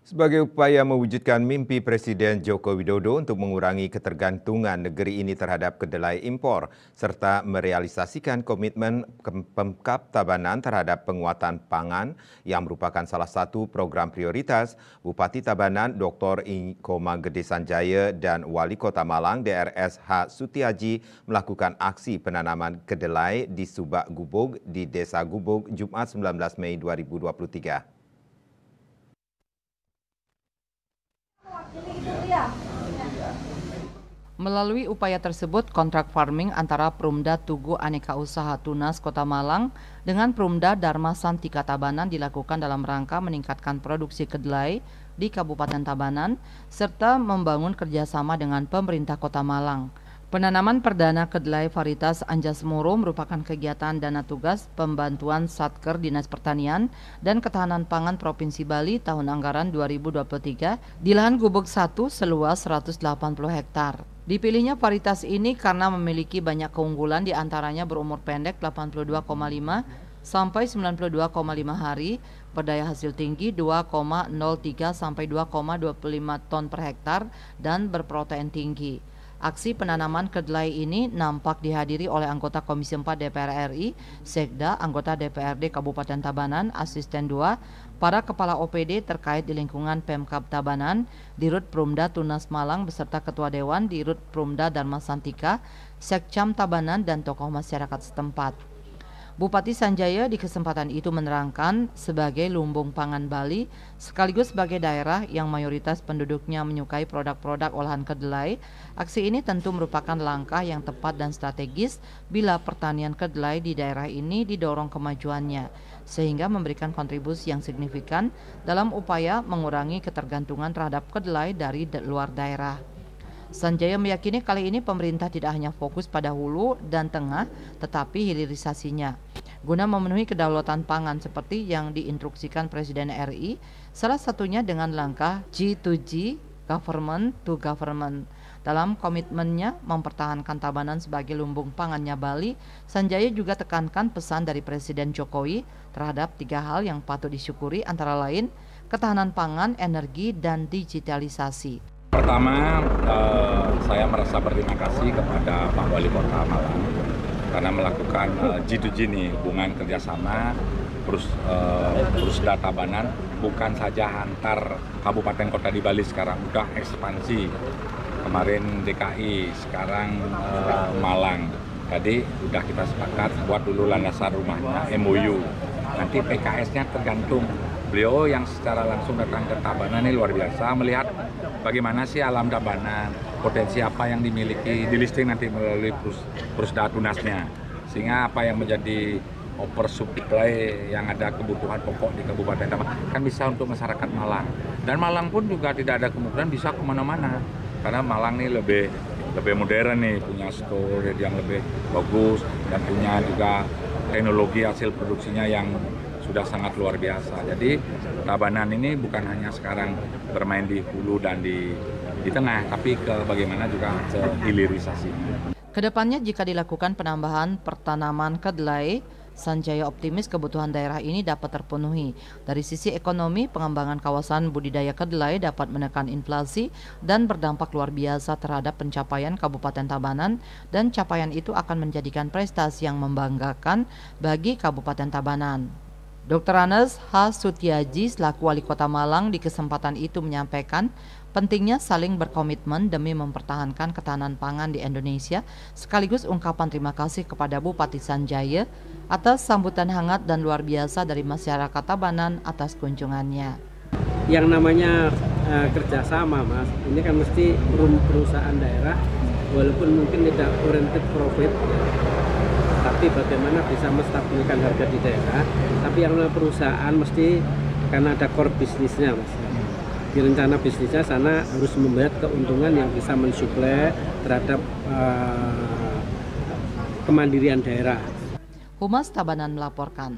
Sebagai upaya mewujudkan mimpi Presiden Joko Widodo untuk mengurangi ketergantungan negeri ini terhadap kedelai impor, serta merealisasikan komitmen Pemkab Tabanan terhadap penguatan pangan yang merupakan salah satu program prioritas, Bupati Tabanan Dr. Ingkoma Gede Sanjaya dan Wali Kota Malang DRS H. Sutiaji melakukan aksi penanaman kedelai di Subak Gubug di Desa Gubug Jumat 19 Mei 2023. Melalui upaya tersebut, kontrak farming antara Perumda Tugu Aneka Usaha Tunas Kota Malang dengan Perumda Dharma Santika Tabanan dilakukan dalam rangka meningkatkan produksi kedelai di Kabupaten Tabanan serta membangun kerjasama dengan pemerintah Kota Malang. Penanaman perdana kedelai varietas Anjas Moro merupakan kegiatan dana tugas pembantuan Satker Dinas Pertanian dan Ketahanan Pangan Provinsi Bali tahun anggaran 2023 di lahan Gubug 1 seluas 180 hektar. Dipilihnya varietas ini karena memiliki banyak keunggulan, diantaranya berumur pendek 82,5 sampai 92,5 hari, berdaya hasil tinggi 2,03 sampai 2,25 ton per hektar dan berprotein tinggi. Aksi penanaman kedelai ini nampak dihadiri oleh anggota Komisi 4 DPR RI, Sekda, anggota DPRD Kabupaten Tabanan, Asisten 2, para kepala OPD terkait di lingkungan Pemkab Tabanan, Dirut Perumda Tunas Malang beserta Ketua Dewan, Dirut Perumda Dharma Santika, Sekcam Tabanan, dan tokoh masyarakat setempat. Bupati Sanjaya di kesempatan itu menerangkan sebagai lumbung pangan Bali sekaligus sebagai daerah yang mayoritas penduduknya menyukai produk-produk olahan kedelai, aksi ini tentu merupakan langkah yang tepat dan strategis bila pertanian kedelai di daerah ini didorong kemajuannya, sehingga memberikan kontribusi yang signifikan dalam upaya mengurangi ketergantungan terhadap kedelai dari luar daerah. Sanjaya meyakini kali ini pemerintah tidak hanya fokus pada hulu dan tengah, tetapi hilirisasinya, guna memenuhi kedaulatan pangan seperti yang diinstruksikan Presiden RI, salah satunya dengan langkah G2G, Government to Government. Dalam komitmennya mempertahankan Tabanan sebagai lumbung pangannya Bali, Sanjaya juga tekankan pesan dari Presiden Jokowi terhadap 3 hal yang patut disyukuri, antara lain ketahanan pangan, energi, dan digitalisasi. Pertama, saya merasa berterima kasih kepada Pak Wali Kota Malang karena melakukan G2G nih, hubungan kerjasama Perusda Tabanan, bukan saja antar kabupaten kota di Bali, sekarang udah ekspansi. Kemarin DKI, sekarang Malang. Jadi udah kita sepakat buat dulu landasan rumahnya MOU. Nanti PKS-nya tergantung. Beliau yang secara langsung datang ke Tabanan ini luar biasa, melihat bagaimana sih alam Tabanan, potensi apa yang dimiliki, di listing nanti melalui Perusda Tunasnya, sehingga apa yang menjadi oversupply yang ada kebutuhan pokok di Kabupaten Tabanan kan bisa untuk masyarakat Malang. Dan Malang pun juga tidak ada kemungkinan bisa kemana-mana, karena Malang ini lebih modern nih, punya storage yang lebih bagus dan punya juga teknologi hasil produksinya yang sudah sangat luar biasa. Jadi Tabanan ini bukan hanya sekarang bermain di hulu dan di tengah, tapi bagaimana juga ke hilirisasi. Kedepannya jika dilakukan penambahan pertanaman kedelai, Sanjaya optimis kebutuhan daerah ini dapat terpenuhi. Dari sisi ekonomi, pengembangan kawasan budidaya kedelai dapat menekan inflasi dan berdampak luar biasa terhadap pencapaian Kabupaten Tabanan, dan capaian itu akan menjadikan prestasi yang membanggakan bagi Kabupaten Tabanan. Dr. Anes H. Sutiaji selaku Wali Kota Malang di kesempatan itu menyampaikan pentingnya saling berkomitmen demi mempertahankan ketahanan pangan di Indonesia, sekaligus ungkapan terima kasih kepada Bupati Sanjaya atas sambutan hangat dan luar biasa dari masyarakat Tabanan atas kunjungannya. Yang namanya kerjasama, Mas, ini kan mesti perusahaan daerah, walaupun mungkin tidak oriented profit, tapi bagaimana bisa menstabilkan harga di daerah. Tapi yang namanya perusahaan mesti karena ada core bisnisnya, Mas. Di rencana bisnisnya sana harus membuat keuntungan yang bisa mensuplai terhadap kemandirian daerah. Humas Tabanan melaporkan.